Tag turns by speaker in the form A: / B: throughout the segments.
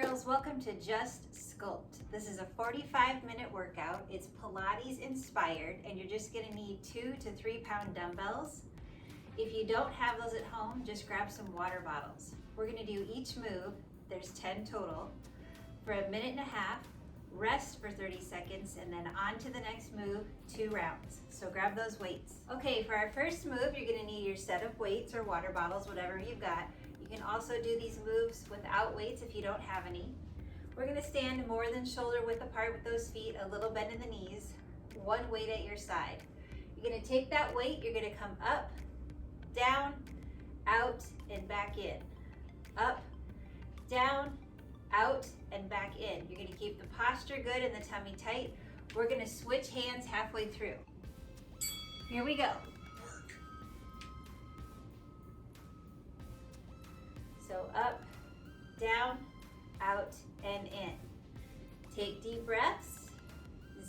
A: girls, welcome to Just Sculpt. This is a 45-minute workout. It's Pilates inspired, and you're just gonna need 2 to 3 pound dumbbells. If you don't have those at home, just grab some water bottles. We're gonna do each move, there's 10 total, for a minute and a half, rest for 30 seconds, and then on to the next move, 2 rounds. So grab those weights. Okay, for our first move, you're gonna need your set of weights or water bottles, whatever you've got. You can also do these moves without weights if you don't have any. We're gonna stand more than shoulder width apart with those feet, a little bend in the knees, 1 weight at your side. You're gonna take that weight, you're gonna come up, down, out, and back in. Up, down, out, and back in. You're gonna keep the posture good and the tummy tight. We're gonna switch hands halfway through. Here we go. So up, down, out, and in. Take deep breaths.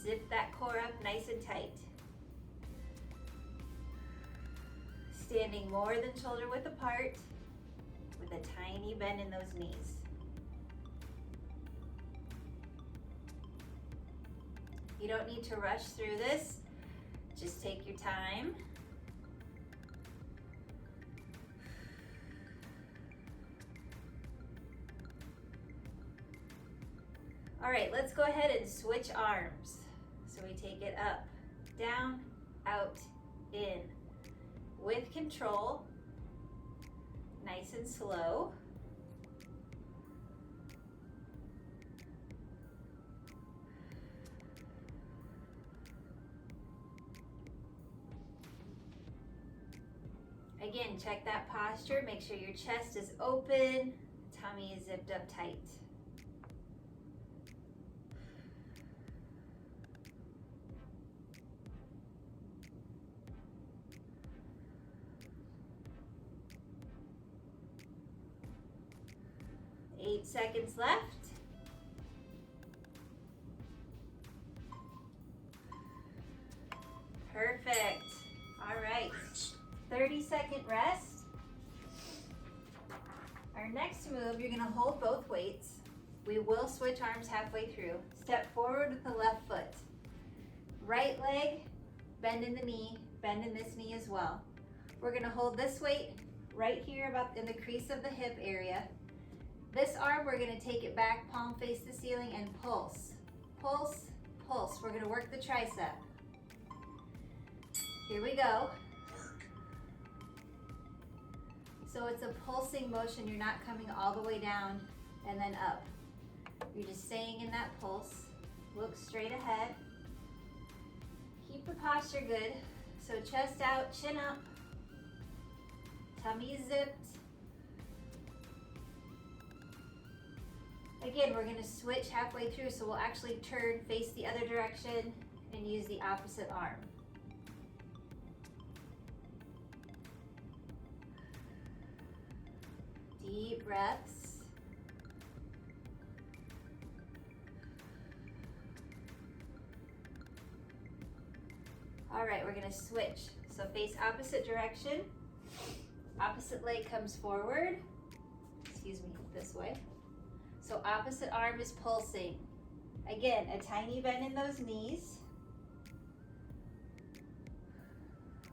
A: Zip that core up nice and tight. Standing more than shoulder width apart with a tiny bend in those knees. You don't need to rush through this. Just take your time. All right, let's go ahead and switch arms. So we take it up, down, out, in. With control, nice and slow. Again, check that posture. Make sure your chest is open, tummy is zipped up tight. Eight seconds left. Perfect. All right. 30-second rest. Our next move, you're gonna hold both weights. We will switch arms halfway through. Step forward with the left foot. Right leg, bend in the knee, bend in this knee as well. We're gonna hold this weight right here about in the crease of the hip area. This arm, we're gonna take it back, palm face the ceiling, and pulse. Pulse, pulse. We're gonna work the tricep. Here we go. So it's a pulsing motion. You're not coming all the way down and then up. You're just staying in that pulse. Look straight ahead. Keep the posture good. So chest out, chin up. Tummy zipped. Again, we're gonna switch halfway through, so we'll actually turn, face the other direction, and use the opposite arm. Deep breaths. All right, we're gonna switch. So face opposite direction. Opposite leg comes forward. Excuse me, this way. So opposite arm is pulsing. Again, a tiny bend in those knees.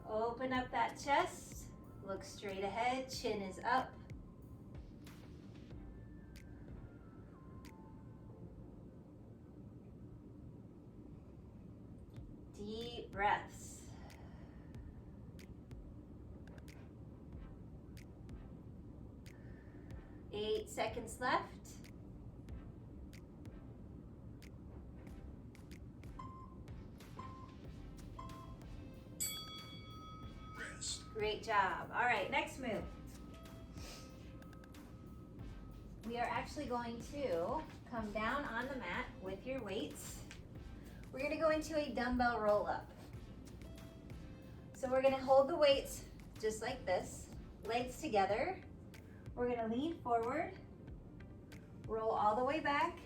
A: Open up that chest. Look straight ahead, chin is up. Deep breaths. Eight seconds left. Great job. All right, next move. We are actually going to come down on the mat with your weights. We're gonna go into a dumbbell roll up. So we're gonna hold the weights just like this, legs together. We're gonna lean forward, roll all the way back,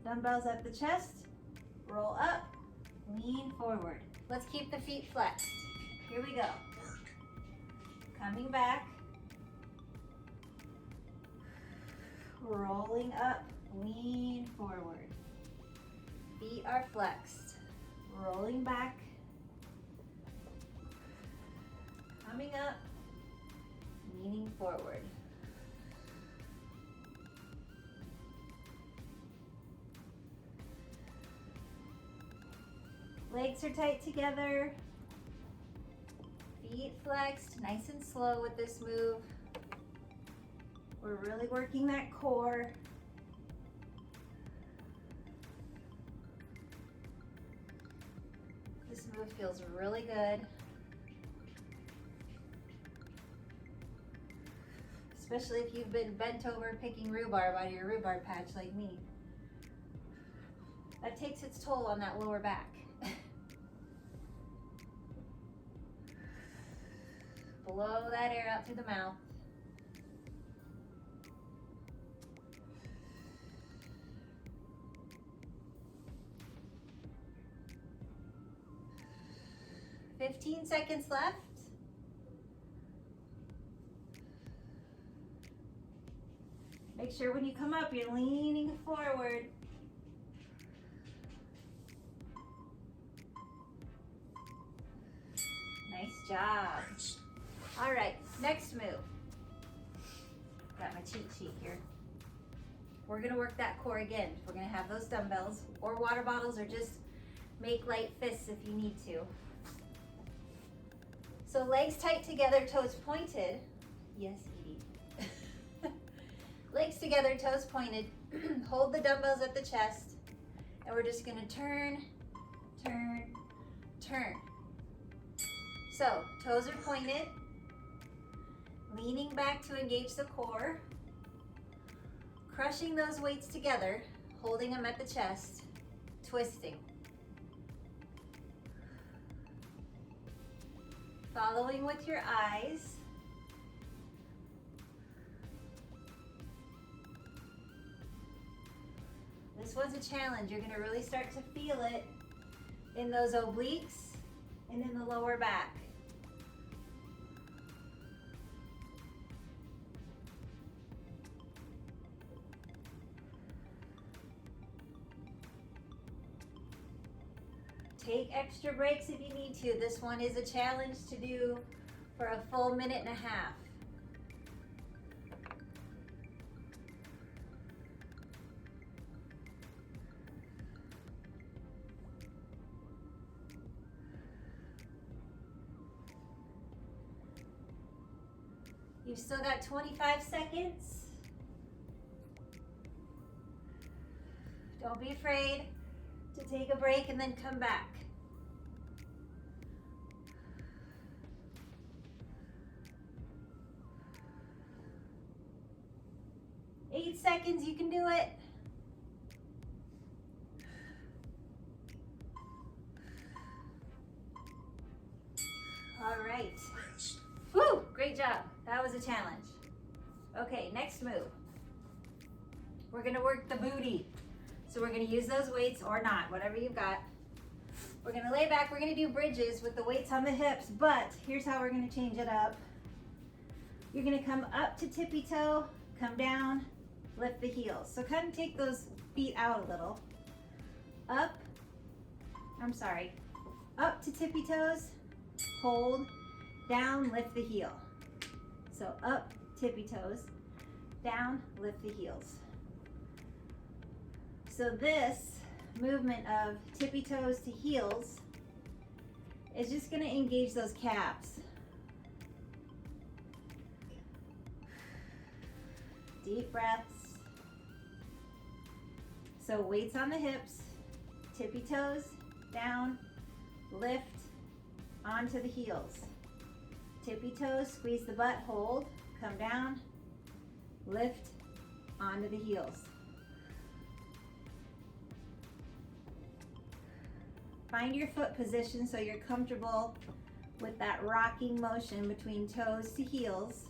A: dumbbells at the chest, roll up, lean forward. Let's keep the feet flexed. Here we go. Coming back, rolling up, Lean forward. Feet are flexed. Rolling back. Coming up. Leaning forward. Legs are tight together. Feet flexed, nice and slow with this move. We're really working that core. This move feels really good. Especially if you've been bent over picking rhubarb out of your rhubarb patch like me. That takes its toll on that lower back. Blow that air out through the mouth. "15 seconds left. Make sure when you come up, you're leaning forward. Nice job. All right, next move. Got my cheat sheet here. We're gonna work that core again. We're gonna have those dumbbells or water bottles, or just make light fists if you need to. So legs tight together, toes pointed. Yes, Edie. Legs together, toes pointed. Hold the dumbbells at the chest. And we're just gonna turn, turn, turn. So toes are pointed. Leaning back to engage the core. Crushing those weights together, holding them at the chest, twisting. Following with your eyes. This one's a challenge. You're going to really start to feel it in those obliques and in the lower back. Take extra breaks if you need to. This one is a challenge to do for a full minute and a half. You've still got 25 seconds. Don't be afraid to take a break and then come back. 8 seconds, you can do it. All right. Woo, great job. That was a challenge. Okay, next move. We're gonna work the booty. So we're gonna use those weights or not, whatever you've got. We're gonna lay back, we're gonna do bridges with the weights on the hips, but here's how we're gonna change it up. You're gonna come up to tippy toe, come down, lift the heels. So kind of take those feet out a little. Up to tippy toes, hold, down, lift the heel. So up, tippy toes, down, lift the heels. So this movement of tippy toes to heels is just going to engage those calves. Deep breaths. So weights on the hips, tippy toes, down, lift, onto the heels. Tippy toes, squeeze the butt, hold, come down, lift, onto the heels. Find your foot position so you're comfortable with that rocking motion between toes to heels.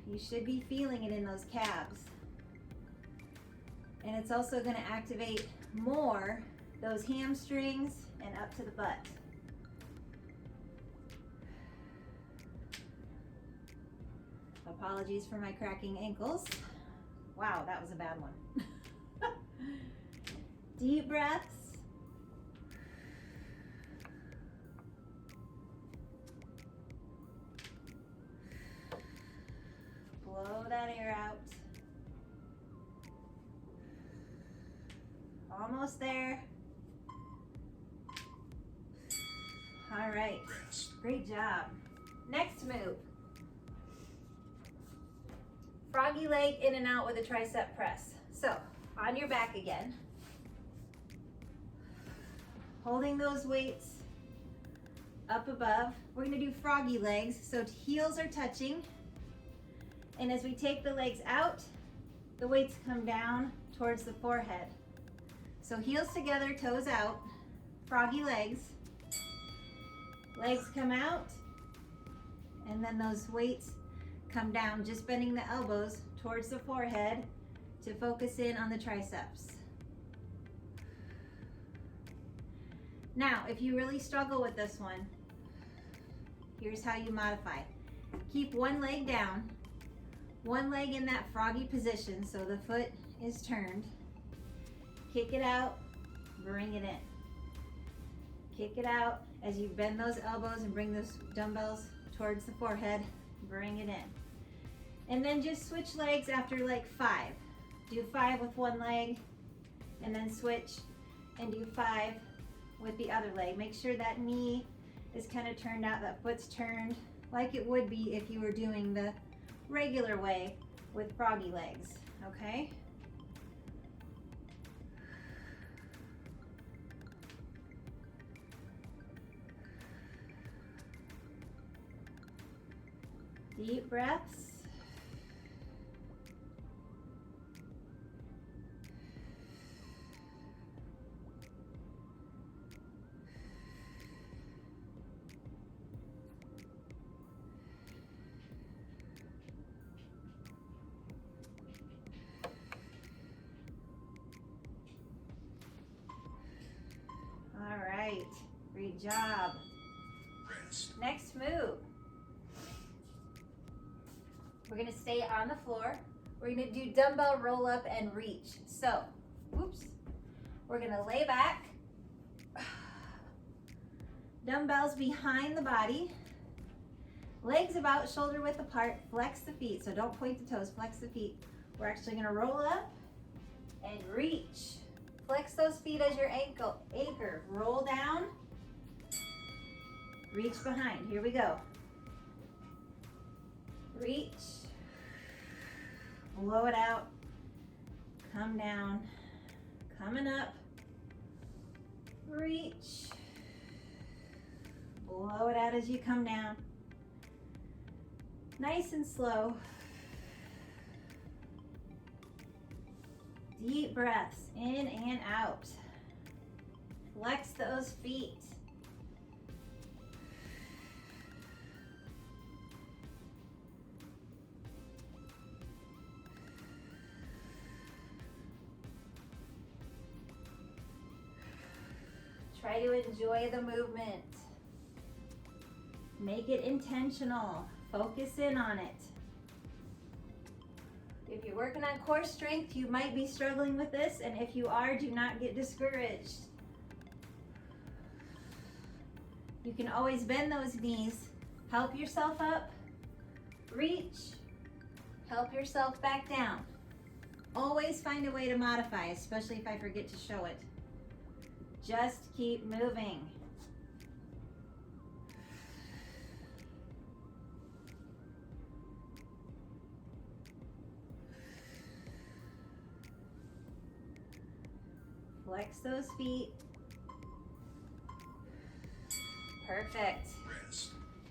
A: You should be feeling it in those calves. And it's also going to activate more those hamstrings and up to the butt. Apologies for my cracking ankles. Wow, that was a bad one. Deep breaths. Blow that air out. Almost there. All right, great job. Next move. Froggy leg in and out with a tricep press. So, on your back again. Holding those weights up above. We're gonna do froggy legs, so heels are touching. And as we take the legs out, the weights come down towards the forehead. So heels together, toes out, froggy legs. Legs come out, and then those weights come down, just bending the elbows towards the forehead to focus in on the triceps. Now, if you really struggle with this one, here's how you modify. Keep one leg down, one leg in that froggy position so the foot is turned. Kick it out, bring it in. Kick it out as you bend those elbows and bring those dumbbells towards the forehead, bring it in. And then just switch legs after like 5. Do 5 with one leg, and then switch and do 5 with the other leg. Make sure that knee is kind of turned out, that foot's turned like it would be if you were doing the regular way with froggy legs, okay? Deep breaths. All right, great job. Next move. We're gonna stay on the floor. We're gonna do dumbbell roll up and reach. So, whoops. We're gonna lay back. Dumbbells behind the body. Legs about shoulder width apart. Flex the feet, so don't point the toes, flex the feet. We're actually gonna roll up and reach. Flex those feet as your anchor. Roll down, reach behind. Here we go. Reach, blow it out, come down, coming up, reach, blow it out as you come down. Nice and slow. Deep breaths in and out. Flex those feet. Try to enjoy the movement. Make it intentional. Focus in on it. If you're working on core strength, you might be struggling with this, and if you are, do not get discouraged. You can always bend those knees. Help yourself up. Reach. Help yourself back down. Always find a way to modify, especially if I forget to show it. Just keep moving. Flex those feet. Perfect.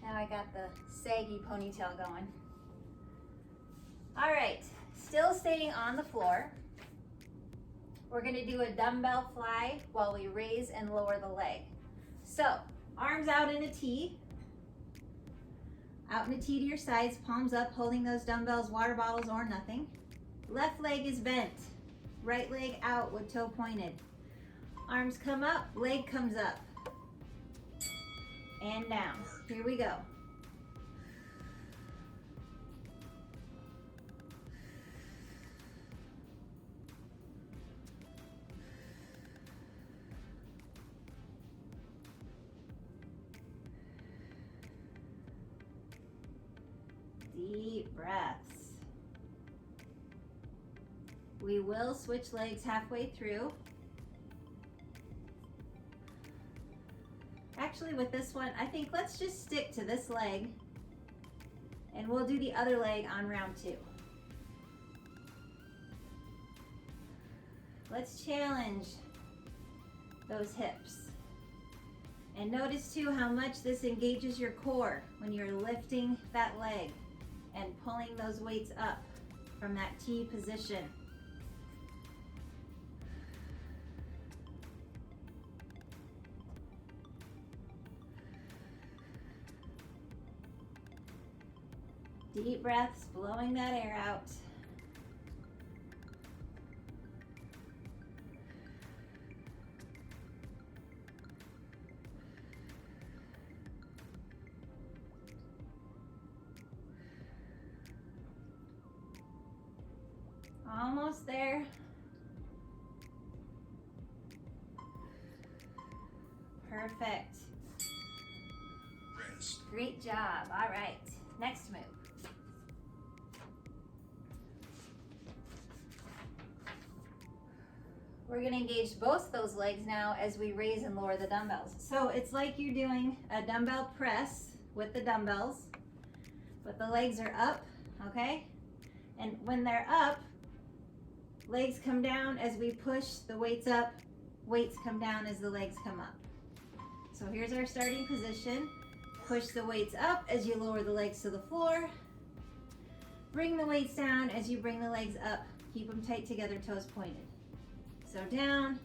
A: Now I got the saggy ponytail going. All right, still staying on the floor. We're gonna do a dumbbell fly while we raise and lower the leg. So, arms out in a T. Out in a T to your sides, palms up, holding those dumbbells, water bottles or nothing. Left leg is bent. Right leg out with toe pointed. Arms come up, leg comes up. And down. Here we go. Deep breaths. We will switch legs halfway through. Actually, with this one, I think let's just stick to this leg and we'll do the other leg on round 2. Let's challenge those hips. And notice too how much this engages your core when you're lifting that leg and pulling those weights up from that T position. Deep breaths, blowing that air out. Almost there. Perfect.
B: Rest.
A: Great job. All right. Next move. We're going to engage both those legs now as we raise and lower the dumbbells. So it's like you're doing a dumbbell press with the dumbbells, but the legs are up, okay? And when they're up, legs come down as we push the weights up, weights come down as the legs come up. So here's our starting position. Push the weights up as you lower the legs to the floor. Bring the weights down as you bring the legs up. Keep them tight together, toes pointed. So down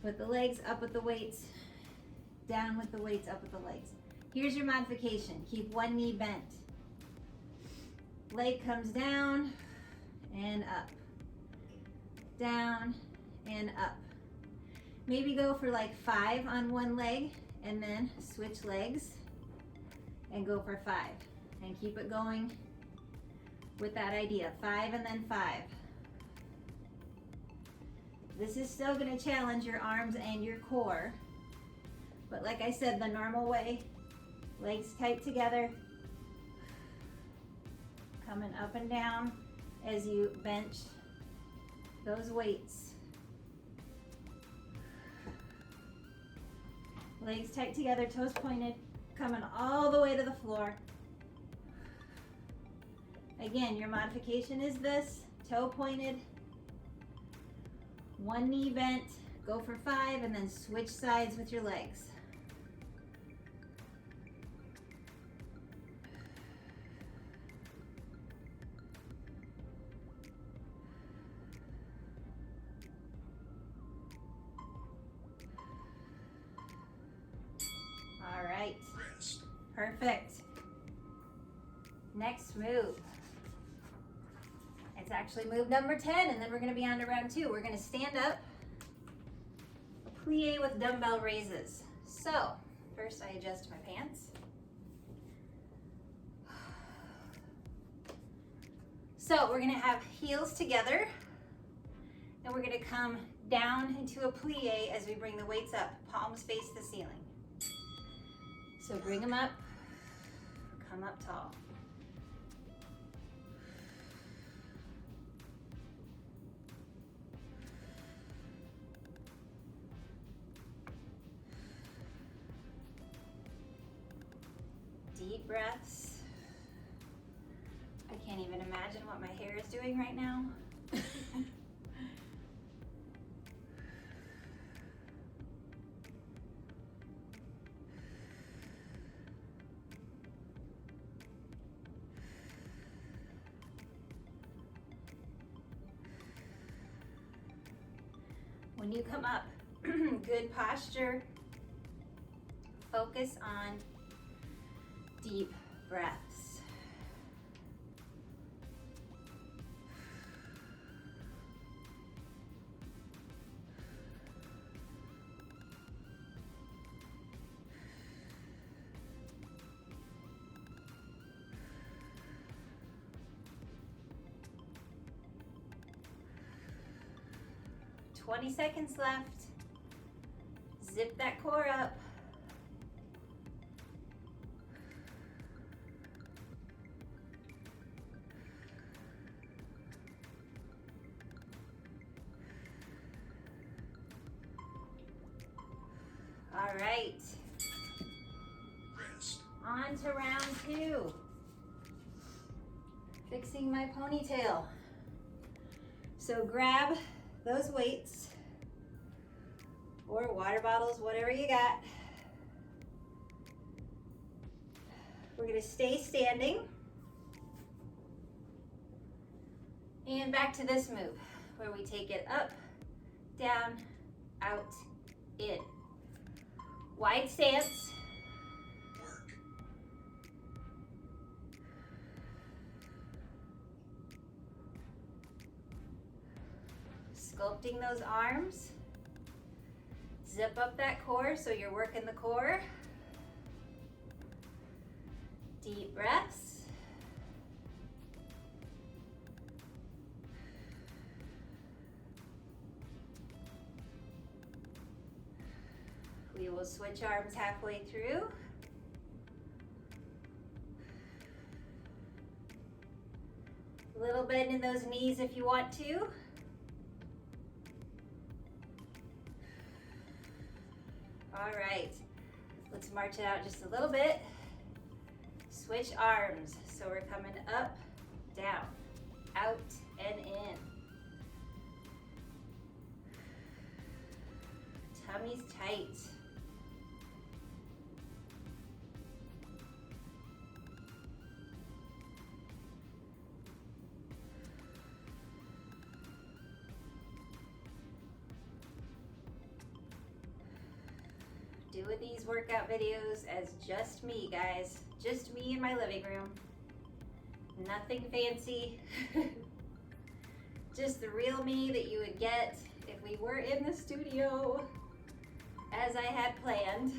A: with the legs, up with the weights, down with the weights, up with the legs. Here's your modification. Keep one knee bent. Leg comes down and up. Down and up. Maybe go for like 5 on one leg and then switch legs and go for 5. And keep it going with that idea. 5 and then 5. This is still going to challenge your arms and your core. But like I said, the normal way, legs tight together, coming up and down as you bench those weights. Legs tight together, toes pointed, coming all the way to the floor. Again, your modification is this, toe pointed, one knee bent, go for 5, and then switch sides with your legs. All right, perfect. Next move. It's actually move number 10, and then we're going to be on to round 2. We're going to stand up, plie with dumbbell raises. So, first I adjust my pants. So, we're going to have heels together, and we're going to come down into a plie as we bring the weights up. Palms face the ceiling. So, bring them up, come up tall. Deep breaths. I can't even imagine what my hair is doing right now. When you come up, good posture. Focus on deep breaths. Twenty seconds left. Zip that core up. All right. On to round 2. Fixing my ponytail. So grab those weights or water bottles, whatever you got. We're gonna stay standing. And back to this move, where we take it up, down, out, in. Wide stance. Sculpting those arms. Zip up that core so you're working the core. Deep breaths. We will switch arms halfway through. A little bend in those knees if you want to. All right, let's march it out just a little bit. Switch arms. So we're coming up, down, out, and in. Tummy's tight. Doing these workout videos as just me, guys. Just me in my living room. Nothing fancy. Just the real me that you would get if we were in the studio as I had planned.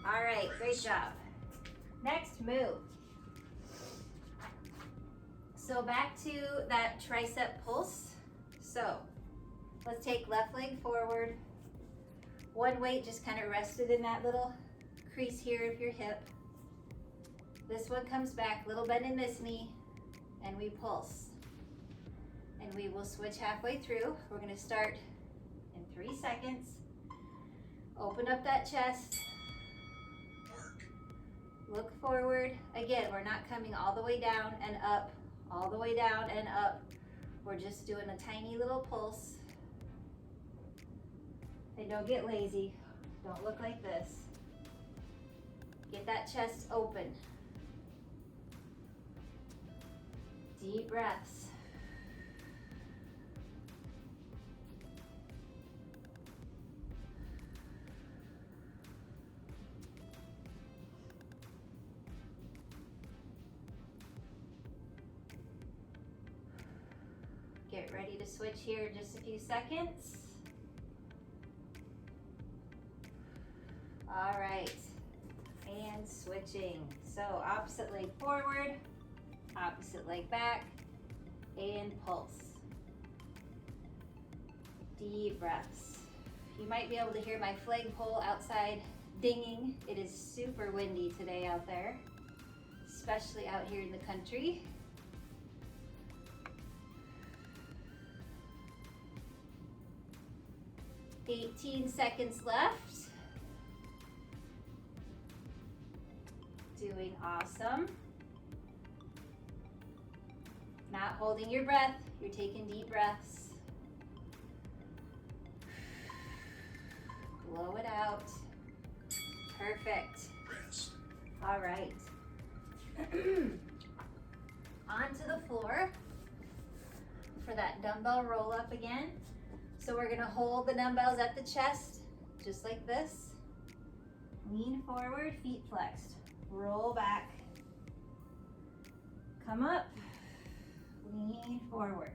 A: All right, great job. Next move. So back to that tricep pulse. So let's take left leg forward. One weight just kind of rested in that little crease here of your hip. This one comes back, little bend in this knee, and we pulse. And we will switch halfway through. We're gonna start in 3 seconds. Open up that chest. Look forward. Again, we're not coming all the way down and up, all the way down and up. We're just doing a tiny little pulse. And don't get lazy. Don't look like this. Get that chest open. Deep breaths. Get ready to switch here in just a few seconds. All right, and switching. So opposite leg forward, opposite leg back, and pulse. Deep breaths. You might be able to hear my flagpole outside dinging. It is super windy today out there, especially out here in the country. "18 seconds left. Doing awesome. Not holding your breath, you're taking deep breaths. Blow it out. Perfect. All right. Onto the floor for that dumbbell roll up again. So we're gonna hold the dumbbells at the chest, just like this. Lean forward, feet flexed. Roll back. Come up. Lean forward.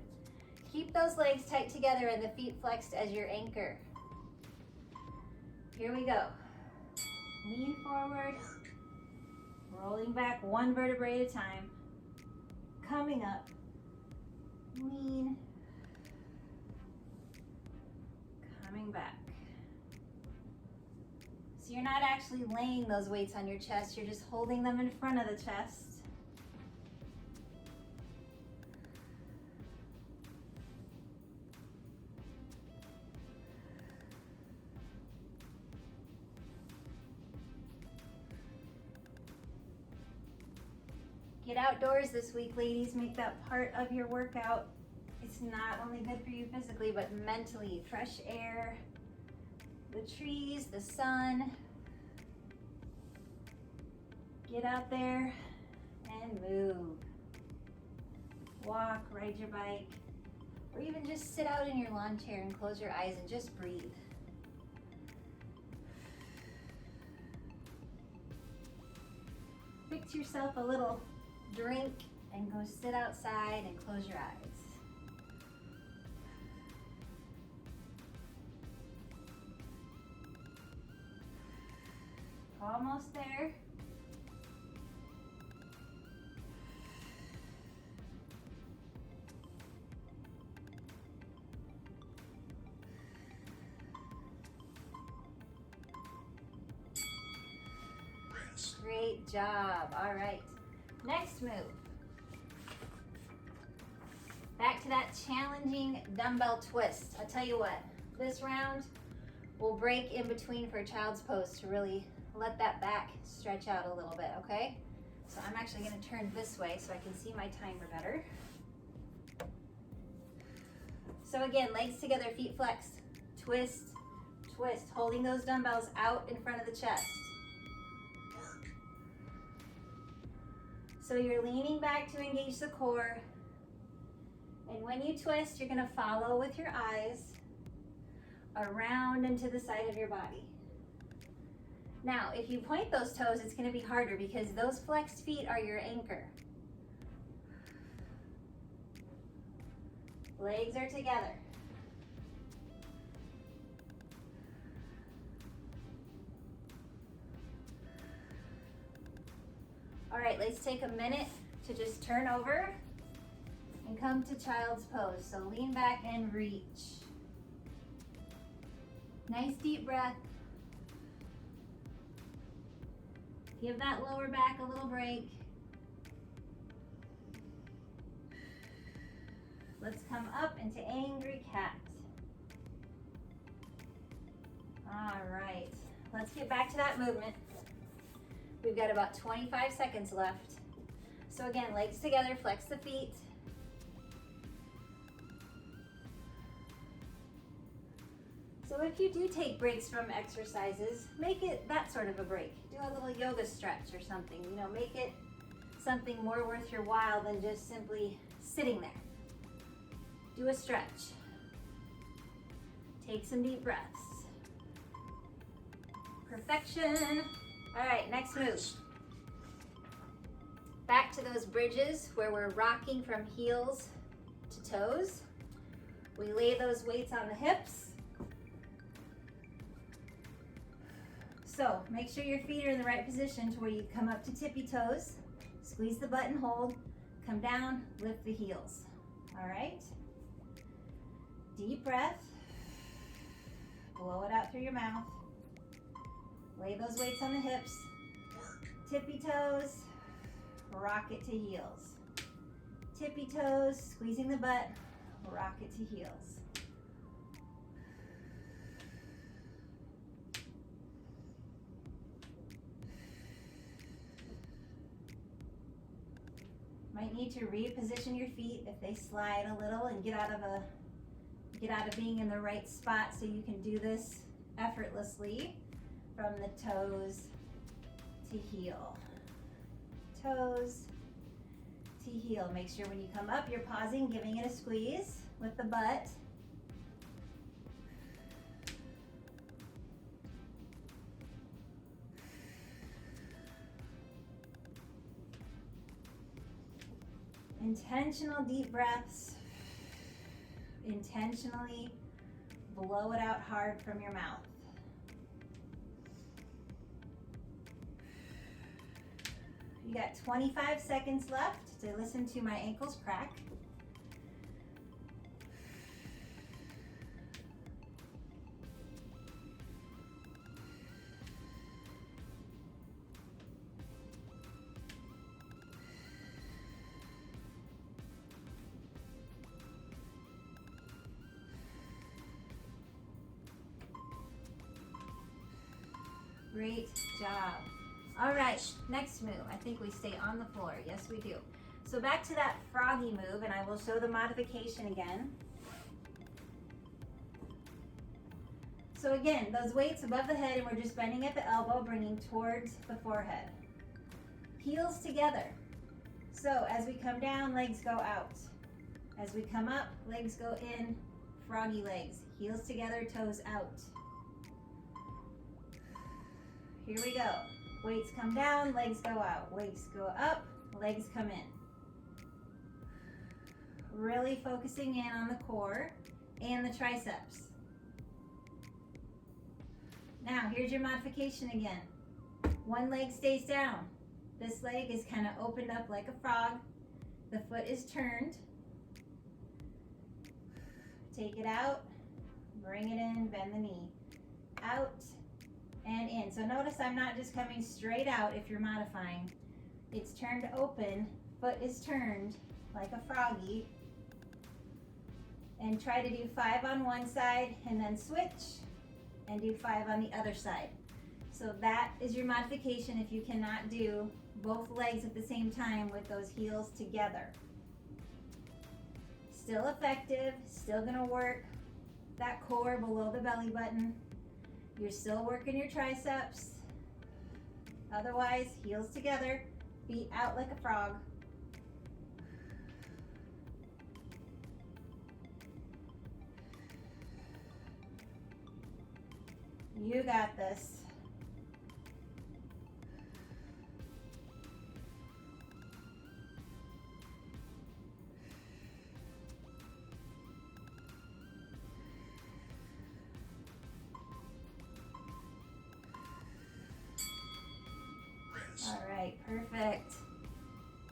A: Keep those legs tight together and the feet flexed as your anchor. Here we go. Lean forward. Rolling back one vertebrae at a time. Coming up. Lean. Coming back. So you're not actually laying those weights on your chest, you're just holding them in front of the chest. Get outdoors this week, ladies. Make that part of your workout. It's not only good for you physically, but mentally. Fresh air, the trees, the sun. Get out there and move. Walk, ride your bike, or even just sit out in your lawn chair and close your eyes and just breathe. Fix yourself a little drink and go sit outside and close your eyes. Almost there. Great job. All right. Next move. Back to that challenging dumbbell twist. I'll tell you what, this round will break in between for child's pose to really let that back stretch out a little bit, okay? So I'm actually going to turn this way so I can see my timer better. So again, legs together, feet flexed, twist, twist, holding those dumbbells out in front of the chest. So you're leaning back to engage the core. And when you twist, you're going to follow with your eyes around and to the side of your body. Now, if you point those toes, it's going to be harder because those flexed feet are your anchor. Legs are together. All right, let's take a minute to just turn over and come to child's pose. So lean back and reach. Nice deep breath. Give that lower back a little break. Let's come up into angry cat. All right, let's get back to that movement. We've got about 25 seconds left. So again, legs together, flex the feet. So if you do take breaks from exercises, make it that sort of a break. Do a little yoga stretch or something. You know, make it something more worth your while than just simply sitting there. Do a stretch. Take some deep breaths. Perfection. All right, next move. Back to those bridges where we're rocking from heels to toes. We lay those weights on the hips. So make sure your feet are in the right position to where you come up to tippy toes. Squeeze the butt and hold. Come down, lift the heels. All right. Deep breath. Blow it out through your mouth. Lay those weights on the hips. Tippy toes, rock it to heels. Tippy toes, squeezing the butt, rock it to heels. Might need to reposition your feet if they slide a little and get out of being in the right spot so you can do this effortlessly. From the toes to heel. Toes to heel. Make sure when you come up, you're pausing, giving it a squeeze with the butt. Intentional deep breaths. Intentionally blow it out hard from your mouth. You got 25 seconds left to listen to my ankles crack. Great job. All right, next move. I think we stay on the floor. Yes, we do. So back to that froggy move, and I will show the modification again. So again, those weights above the head, and we're just bending at the elbow, bringing towards the forehead. Heels together. So as we come down, legs go out. As we come up, legs go in, froggy legs. Heels together, toes out. Here we go. Weights come down, legs go out. Weights go up, legs come in. Really focusing in on the core and the triceps. Now, here's your modification again. One leg stays down. This leg is kind of opened up like a frog. The foot is turned. Take it out, bring it in, bend the knee. Out and in. So notice I'm not just coming straight out if you're modifying. It's turned open, foot is turned like a froggy. And try to do 5 on one side and then switch and do 5 on the other side. So that is your modification if you cannot do both legs at the same time with those heels together. Still effective, still gonna work that core below the belly button. You're still working your triceps. Otherwise, heels together, feet out like a frog. You got this. All right, perfect.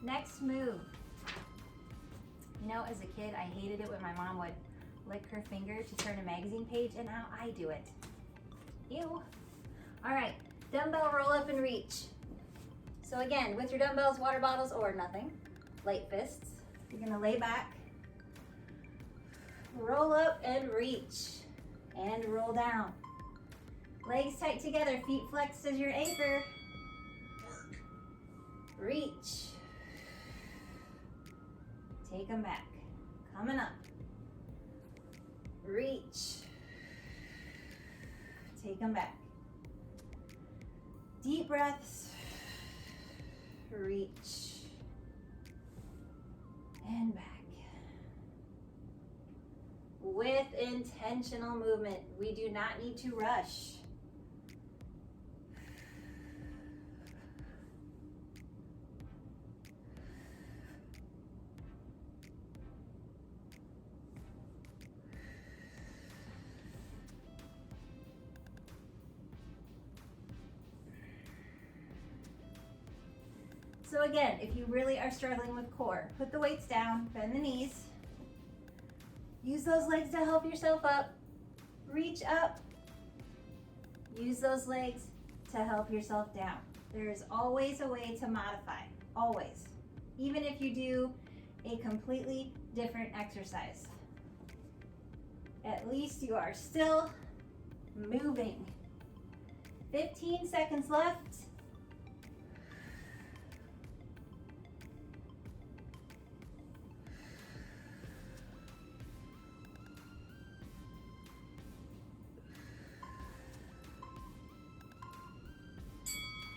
A: Next move. You know, as a kid, I hated it when my mom would lick her finger to turn a magazine page, and now I do it. Ew. All right, dumbbell roll up and reach. So again, with your dumbbells, water bottles, or nothing, light fists, you're gonna lay back, roll up and reach, and roll down. Legs tight together, feet flexed as your anchor. Reach. Take them back. Coming up. Reach. Take them back. Deep breaths. Reach. And back. With intentional movement. We do not need to rush. So again, if you really are struggling with core, put the weights down, bend the knees. Use those legs to help yourself up. Reach up. Use those legs to help yourself down. There is always a way to modify, always. Even if you do a completely different exercise. At least you are still moving. 15 seconds left.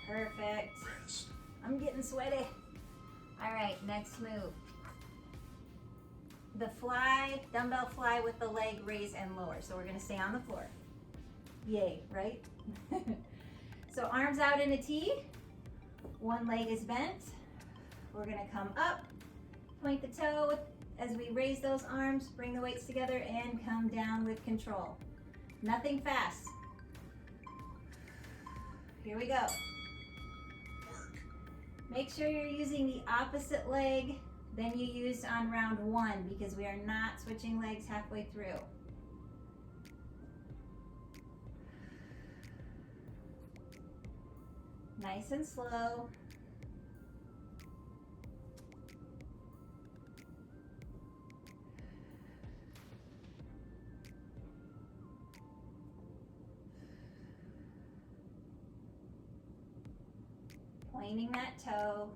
A: Perfect. I'm getting sweaty. All right, next move. The fly, dumbbell fly with the leg raise and lower. So we're gonna stay on the floor. Yay, right? So arms out in a T. One leg is bent. We're gonna come up, point the toe as we raise those arms, bring the weights together and come down with control. Nothing fast. Here we go. Make sure you're using the opposite leg than you used on round 1 because we are not switching legs halfway through. Nice and slow. pointing that toe.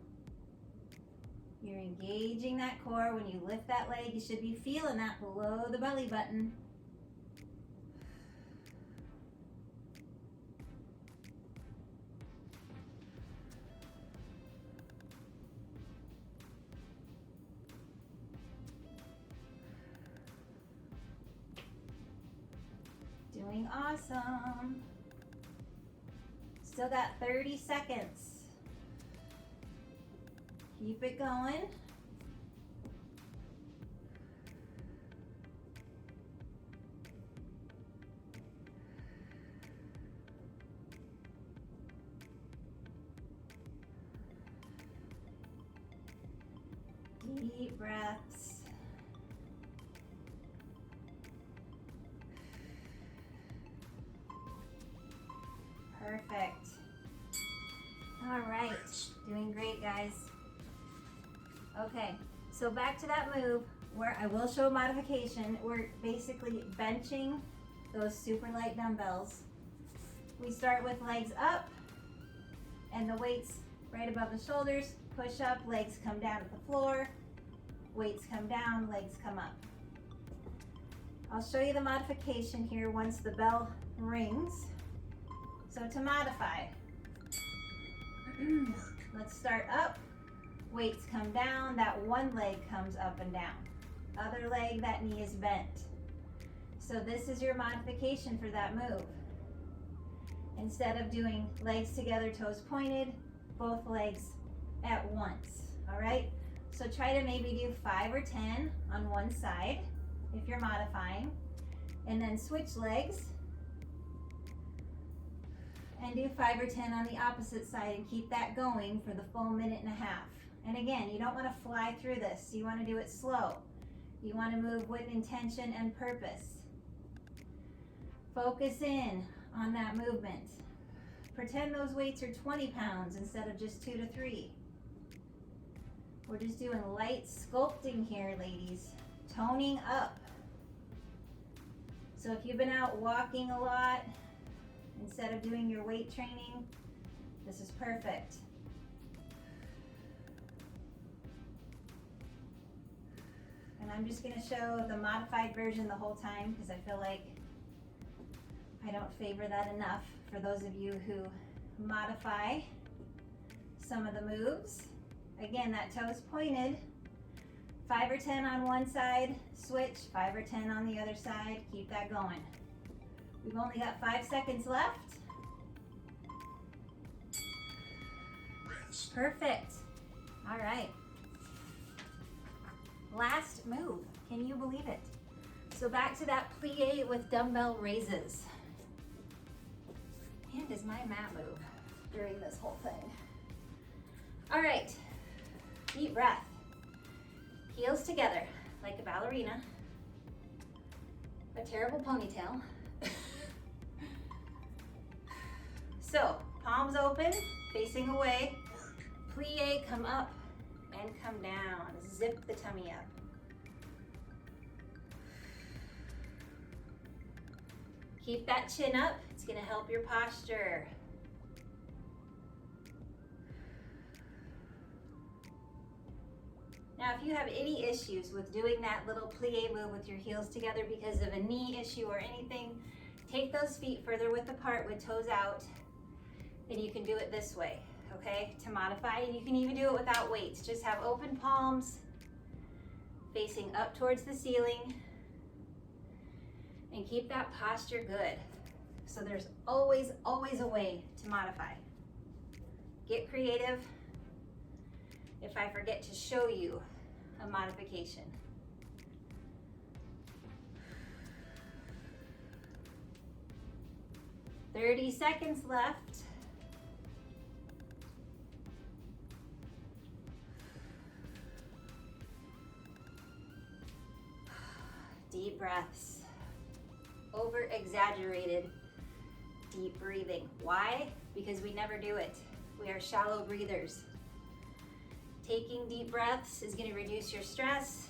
A: You're engaging that core. When you lift that leg, you should be feeling that below the belly button. Doing awesome. Still got 30 seconds. Keep it going. Deep breaths. Perfect. All right, doing great, guys. Okay, so back to that move where I will show a modification. We're basically benching those super light dumbbells. We start with legs up and the weights right above the shoulders. Push up, legs come down to the floor. Weights come down, legs come up. I'll show you the modification here once the bell rings. So to modify, let's start up. Weights come down, that one leg comes up and down. Other leg, that knee is bent. So this is your modification for that move. Instead of doing legs together, toes pointed, both legs at once, all right? So try to maybe do 5 or 10 on one side if you're modifying, and then switch legs and do 5 or 10 on the opposite side and keep that going for the full minute and a half. And again, you don't want to fly through this. You want to do it slow. You want to move with intention and purpose. Focus in on that movement. Pretend those weights are 20 pounds instead of just 2 to 3. We're just doing light sculpting here, ladies. Toning up. So if you've been out walking a lot, instead of doing your weight training, this is perfect. And I'm just gonna show the modified version the whole time because I feel like I don't favor that enough for those of you who modify some of the moves. Again, that toe is pointed. 5 or 10 on one side, switch, 5 or 10 on the other side, keep that going. We've only got 5 seconds left. Perfect. All right. Last move. Can you believe it? So back to that plie with dumbbell raises. And does my mat move during this whole thing? All right. Deep breath. Heels together like a ballerina. A terrible ponytail. So, palms open, facing away. Plie, come up and come down. Zip the tummy up. Keep that chin up. It's going to help your posture. Now, if you have any issues with doing that little plie move with your heels together because of a knee issue or anything, take those feet further width apart with toes out, and you can do it this way, okay? To modify, you can even do it without weights. Just have open palms facing up towards the ceiling and keep that posture good. So there's always, always a way to modify. Get creative. If I forget to show you a modification. "30 seconds left. Deep breaths. Over exaggerated deep breathing. Why? Because we never do it. We are shallow breathers. Taking deep breaths is going to reduce your stress.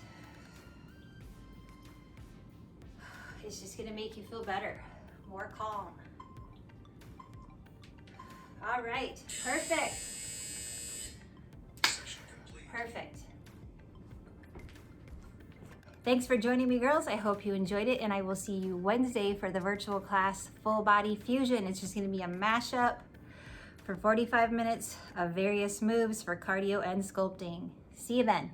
A: It's just going to make you feel better, more calm. All right, perfect. Perfect. Thanks for joining me, girls. I hope you enjoyed it, and I will see you Wednesday for the virtual class, Full Body Fusion. It's just gonna be a mashup for 45 minutes of various moves for cardio and sculpting. See you then.